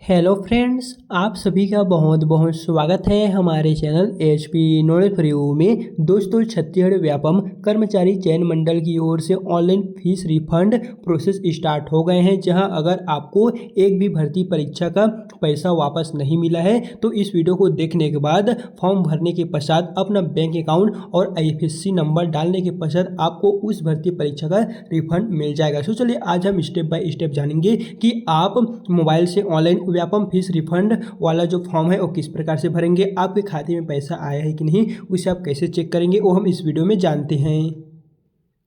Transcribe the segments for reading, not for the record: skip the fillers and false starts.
Hello friends, आप सभी का बहुत बहुत स्वागत है हमारे channel HP knowledge for you में। दोस्तों, छत्तीसगढ़ व्यापम कर्मचारी चयन मंडल की ओर से online fees refund process start हो गए हैं, जहां अगर आपको एक भी भर्ती परीक्षा का पैसा वापस नहीं मिला है तो इस वीडियो को देखने के बाद फॉर्म भरने के पश्चात अपना बैंक अकाउंट और आईएफएससी नंबर डालने के पश्चात आपको उस भर्ती परीक्षा का रिफंड मिल जाएगा। तो चलिए आज हम स्टेप बाय स्टेप जानेंगे कि आप मोबाइल से ऑनलाइन व्यापम फीस रिफंड वाला जो फॉर्म है वो किस प्रकार से भरेंगे, आपके खाते में पैसा आया है कि नहीं, उसे आप कैसे चेक करेंगे, वो हम इस वीडियो में जानते हैं।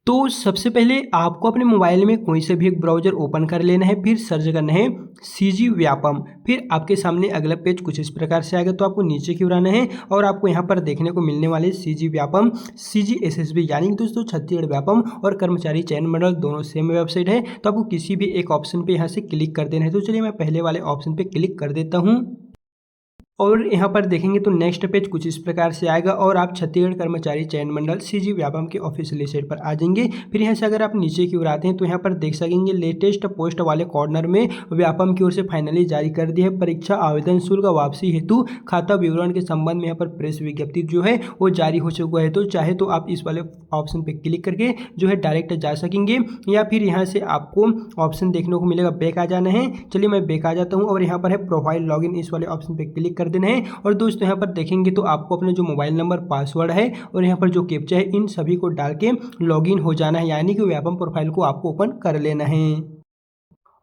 तो सबसे पहले आपको अपने मोबाइल में कोई से भी एक ब्राउज़र ओपन कर लेना है, फिर सर्च करना है सीजी व्यापम। फिर आपके सामने अगला पेज कुछ इस प्रकार से आएगा, तो आपको नीचे की ओर आना है और आपको यहाँ पर देखने को मिलने वाले सीजी व्यापम सीजी एसएसबी यानी कि दोस्तों छत्तीसगढ़ व्यापम और कर्मचारी चयन मंडल दोनों सेम वेबसाइट है। तो आपको किसी भी एक ऑप्शन पे यहाँ से क्लिक कर देना है। तो चलिए मैं पहले वाले ऑप्शन पे क्लिक कर देता हूँ और यहाँ पर देखेंगे तो नेक्स्ट पेज कुछ इस प्रकार से आएगा और आप छत्तीसगढ़ कर्मचारी चयन मंडल सीजी व्यापम के ऑफिशियल साइट पर आ जाएंगे। फिर यहाँ से अगर आप नीचे की ओर आते हैं तो यहाँ पर देख सकेंगे लेटेस्ट पोस्ट वाले कॉर्नर में व्यापम की ओर से फाइनली जारी कर दिया है परीक्षा आवेदन शुल्क वापसी हेतु खाता विवरण के संबंध में यहाँ पर प्रेस विज्ञप्ति जो है वो जारी हो चुका है। तो चाहे तो आप इस वाले ऑप्शन पर क्लिक करके जो है डायरेक्ट जा सकेंगे, या फिर यहाँ से आपको ऑप्शन देखने को मिलेगा बैक आ जाना है। चलिए मैं बैक आ जाता हूँ और यहाँ पर है प्रोफाइल लॉगिन, इस वाले ऑप्शन पर क्लिक कर देना है। और दोस्तों यहाँ पर देखेंगे तो आपको अपना जो मोबाइल नंबर, पासवर्ड है और यहाँ पर जो कैप्चा है, इन सभी को डाल के लॉगिन हो जाना है, यानी कि व्यापम प्रोफाइल को आपको ओपन कर लेना है।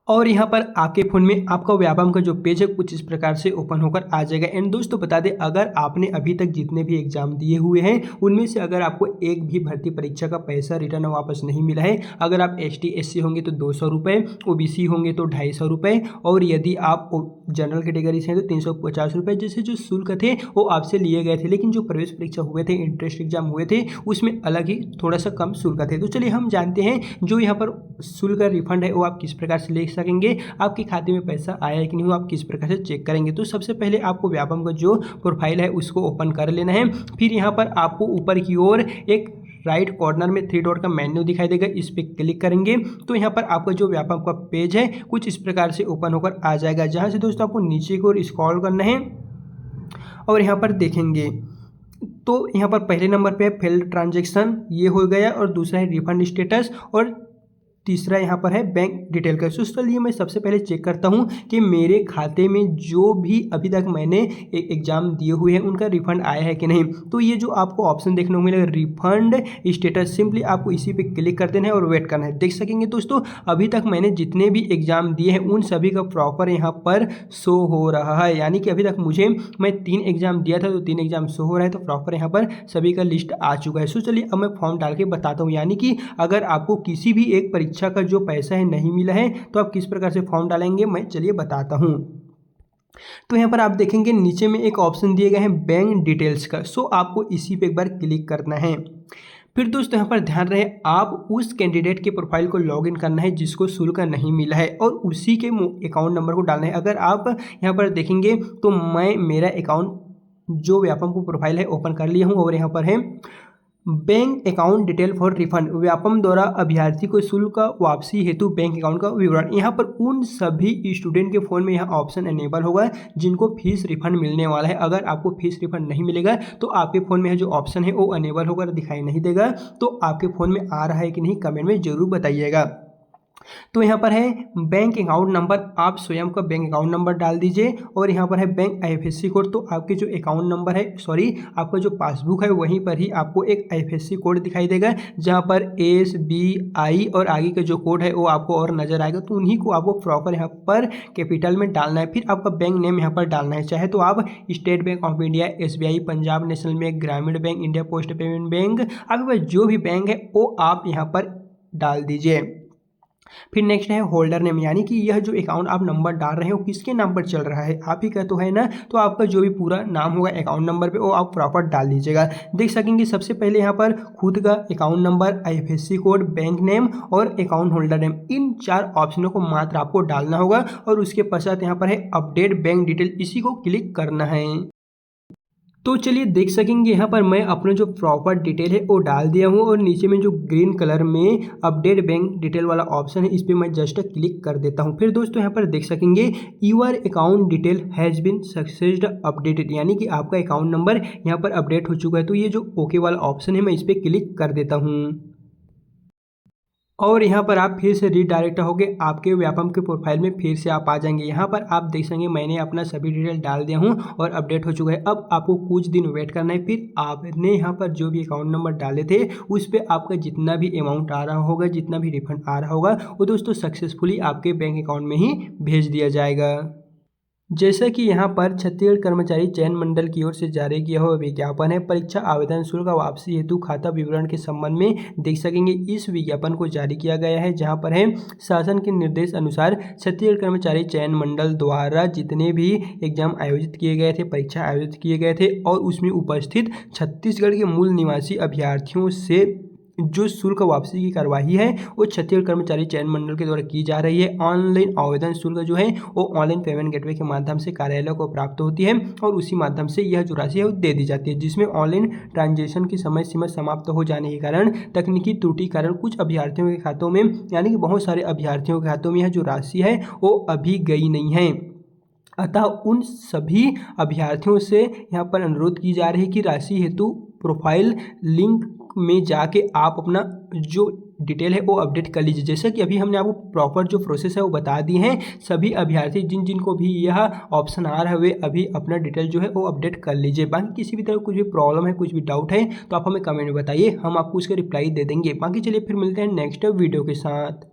और यहाँ पर आपके फ़ोन में आपका व्यापम का जो पेज है कुछ इस प्रकार से ओपन होकर आ जाएगा। एंड दोस्तों बता दें, अगर आपने अभी तक जितने भी एग्जाम दिए हुए हैं उनमें से अगर आपको एक भी भर्ती परीक्षा का पैसा रिटर्न वापस नहीं मिला है, अगर आप ST SC होंगे तो 200 रुपये, OBC होंगे तो 250 रुपये, और यदि आप जनरल कैटेगरी से हैं तो 350 रुपये, जैसे जो शुल्क थे वो आपसे लिए गए थे। लेकिन जो प्रवेश परीक्षा हुए थे, इंट्रेंस एग्जाम हुए थे, उसमें अलग ही थोड़ा सा कम शुल्क थे। तो चलिए हम जानते हैं जो यहाँ पर शुल्क का रिफंड है वो आप किस प्रकार से ले सकेंगे, आपके खाते में पैसा आया है कि नहीं, वो आप किस प्रकार से चेक करेंगे। तो सबसे पहले आपको व्यापम का जो प्रोफाइल है उसको ओपन कर लेना है। फिर यहाँ पर आपको ऊपर की ओर एक राइट कॉर्नर में 3 डॉट का मेन्यू दिखाई देगा, इस पर क्लिक करेंगे तो यहाँ पर आपका जो व्यापम का पेज है कुछ इस प्रकार से ओपन होकर आ जाएगा, जहाँ से दोस्तों आपको नीचे की ओर स्क्रॉल करना है और यहाँ पर देखेंगे तो यहाँ पर पहले नंबर पे फेल्ड ट्रांजैक्शन ये हो गया, और दूसरा है रिफंड स्टेटस, और तीसरा यहाँ पर है बैंक डिटेल का। तो चलिए मैं सबसे पहले चेक करता हूँ कि मेरे खाते में जो भी अभी तक मैंने एग्जाम दिए हुए हैं उनका रिफंड आया है कि नहीं। तो ये जो आपको ऑप्शन देखने को मिलेगा रिफंड स्टेटस, सिंपली आपको इसी पे क्लिक कर देना है और वेट करना है। देख सकेंगे दोस्तों अभी तक मैंने जितने भी एग्जाम दिए हैं उन सभी का प्रॉपर यहाँ पर शो हो रहा है, यानी कि अभी तक मैं 3 एग्जाम दिया था तो 3 एग्जाम शो हो रहा है, तो प्रॉपर यहाँ पर सभी का लिस्ट आ चुका है। सो चलिए अब मैं फॉर्म डाल के बताता हूँ, यानी कि अगर आपको किसी भी एक परीक्षा का जो पैसा है नहीं मिला है तो आप किस प्रकार से फॉर्म डालेंगे, मैं चलिए बताता हूं। तो यहाँ पर आप देखेंगे नीचे में एक ऑप्शन दिए गए हैं बैंक डिटेल्स का, सो आपको इसी पे एक बार क्लिक करना है। फिर दोस्तों यहाँ पर ध्यान रहे, आप उस कैंडिडेट के प्रोफाइल को लॉगिन करना है जिसको शुल्क नहीं मिला है और उसी के अकाउंट नंबर को डालना है। अगर आप यहाँ पर देखेंगे तो मैं मेरा अकाउंट जो व्यापम को प्रोफाइल है ओपन कर लिया हूँ, और यहाँ पर है bank account detail for refund, Vyapam द्वारा अभ्यर्थी को शुल्क वापसी हेतु बैंक अकाउंट का विवरण। यहाँ पर उन सभी स्टूडेंट के फ़ोन में यह ऑप्शन एनेबल होगा जिनको फीस रिफंड मिलने वाला है। अगर आपको फीस रिफंड नहीं मिलेगा तो आपके फ़ोन में जो ऑप्शन है वो अनेबल होकर दिखाई नहीं देगा। तो आपके फ़ोन में आ रहा है कि नहीं कमेंट में ज़रूर बताइएगा। तो यहाँ पर है बैंक अकाउंट नंबर, आप स्वयं का बैंक अकाउंट नंबर डाल दीजिए, और यहाँ पर है बैंक IFSC कोड, तो आपके जो अकाउंट नंबर है आपका जो पासबुक है वहीं पर ही आपको एक IFSC कोड दिखाई देगा, जहाँ पर SBI और आगे का जो कोड है वो आपको और नज़र आएगा। तो उन्हीं को आपको प्रॉपर यहाँ पर कैपिटल में डालना है। फिर आपका बैंक नेम यहाँ पर डालना है, चाहे तो आप state bank of India, SBI, Punjab national bank, Gramin bank, India post payment bank, आपके पास जो भी बैंक है वो आप यहाँ पर डाल दीजिए। फिर नेक्स्ट है होल्डर नेम, यानी कि यह जो अकाउंट आप नंबर डाल रहे हो किसके नाम पर चल रहा है, आप ही का तो है ना। तो आपका जो भी पूरा नाम होगा अकाउंट नंबर पे वो आप प्रॉपर डाल दीजिएगा। देख सकेंगे सबसे पहले यहाँ पर खुद का account number, IFSC code, bank name और अकाउंट होल्डर नेम, इन 4 ऑप्शनों को मात्र आपको डालना होगा, और उसके पश्चात यहाँ पर है अपडेट बैंक डिटेल, इसी को क्लिक करना है। तो चलिए देख सकेंगे यहाँ पर मैं अपना जो प्रॉपर डिटेल है वो डाल दिया हूँ और नीचे में जो ग्रीन कलर में अपडेट बैंक डिटेल वाला ऑप्शन है इस पर मैं जस्ट क्लिक कर देता हूँ। फिर दोस्तों यहाँ पर देख सकेंगे your account detail has been successed updated, यानी कि आपका अकाउंट नंबर यहाँ पर अपडेट हो चुका है। तो ये जो ओके वाला ऑप्शन है मैं इस पर क्लिक कर देता हूँ और यहाँ पर आप फिर से रीडायरेक्ट होके आपके व्यापम के प्रोफाइल में फिर से आप आ जाएंगे। यहाँ पर आप देख सकेंगे मैंने अपना सभी डिटेल डाल दिया हूँ और अपडेट हो चुका है। अब आपको कुछ दिन वेट करना है, फिर आपने यहाँ पर जो भी अकाउंट नंबर डाले थे उस पर आपका जितना भी अमाउंट आ रहा होगा, जितना भी रिफंड आ रहा होगा वो दोस्तों सक्सेसफुली आपके बैंक अकाउंट में ही भेज दिया जाएगा। जैसा कि यहाँ पर छत्तीसगढ़ कर्मचारी चयन मंडल की ओर से जारी किया हुआ विज्ञापन है, परीक्षा आवेदन शुल्क वापसी हेतु खाता विवरण के संबंध में देख सकेंगे इस विज्ञापन को जारी किया गया है, जहाँ पर है शासन के निर्देश अनुसार छत्तीसगढ़ कर्मचारी चयन मंडल द्वारा जितने भी एग्जाम आयोजित किए गए थे, परीक्षा आयोजित किए गए थे और उसमें उपस्थित छत्तीसगढ़ के मूल निवासी अभ्यर्थियों से जो शुल्क वापसी की कार्यवाही है वो छत्तीसगढ़ कर्मचारी चयन मंडल के द्वारा की जा रही है। ऑनलाइन आवेदन शुल्क जो है वो ऑनलाइन पेमेंट गेटवे के माध्यम से कार्यालय को प्राप्त होती है और उसी माध्यम से यह जो राशि है वो दे दी जाती है, जिसमें ऑनलाइन ट्रांजेक्शन की समय सीमा समाप्त हो जाने के कारण तकनीकी त्रुटि कारण कुछ अभ्यर्थियों के खातों में, यानी कि बहुत सारे अभ्यर्थियों के खातों में यह जो राशि है वो अभी गई नहीं है। अतः उन सभी अभ्यर्थियों से यहाँ पर अनुरोध की जा रही है कि राशि हेतु प्रोफाइल लिंक में जाके आप अपना जो डिटेल है वो अपडेट कर लीजिए। जैसा कि अभी हमने आपको प्रॉपर जो प्रोसेस है वो बता दी है, सभी अभ्यर्थी जिनको भी यह ऑप्शन आ रहा है वे अभी अपना डिटेल जो है वो अपडेट कर लीजिए। बाकी किसी भी तरह कुछ भी प्रॉब्लम है, कुछ भी डाउट है तो आप हमें कमेंट में बताइए, हम आपको उसका रिप्लाई दे देंगे। बाकी चलिए फिर मिलते हैं नेक्स्ट वीडियो के साथ।